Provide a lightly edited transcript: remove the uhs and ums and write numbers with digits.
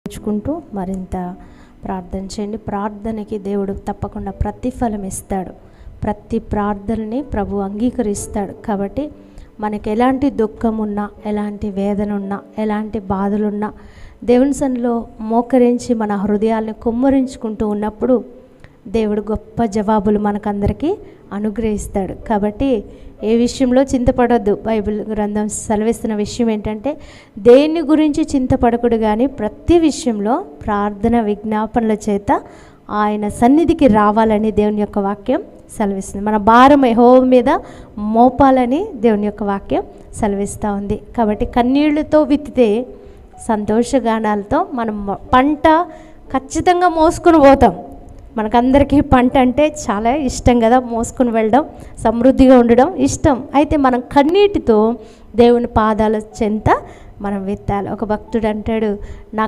ఉంచుకుంటూ మరింత ప్రార్థన చేయండి. ప్రార్థనకి దేవుడు తప్పకుండా ప్రతిఫలం ఇస్తాడు. ప్రతి ప్రార్థనని ప్రభు అంగీకరిస్తాడు. కాబట్టి మనకి ఎలాంటి దుఃఖం ఉన్నా, ఎలాంటి వేదన ఉన్నా, ఎలాంటి బాధలున్నా దేవుని సన్నిధిలో మోకరించి మన హృదయాల్ని కుమ్మరించుకుంటూ ఉన్నప్పుడు దేవుడు గొప్ప జవాబులు మనకందరికీ అనుగ్రహిస్తాడు. కాబట్టి ఏ విషయంలో చింతపడొద్దు. బైబిల్ గ్రంథం సెలవిస్తున్న విషయం ఏంటంటే, దేని గురించి చింతపడకూడదు, కానీ ప్రతి విషయంలో ప్రార్థన విజ్ఞాపనల చేత ఆయన సన్నిధికి రావాలని దేవుని యొక్క వాక్యం సెలవిస్తుంది. మన భారం యెహోవా మీద మోపాలని దేవుని యొక్క వాక్యం సెలవిస్తూ ఉంది. కాబట్టి కన్నీళ్లతో విత్తితే సంతోషగానాలతో మనం పంట ఖచ్చితంగా మోసుకొని పోతాం. మనకందరికీ పంట అంటే చాలా ఇష్టం కదా, మోసుకొని వెళ్ళడం, సమృద్ధిగా ఉండడం ఇష్టం. అయితే మనం కన్నీటితో దేవుని పాదాల చెంత మనం విత్తాలి. ఒక భక్తుడు అంటాడు, నా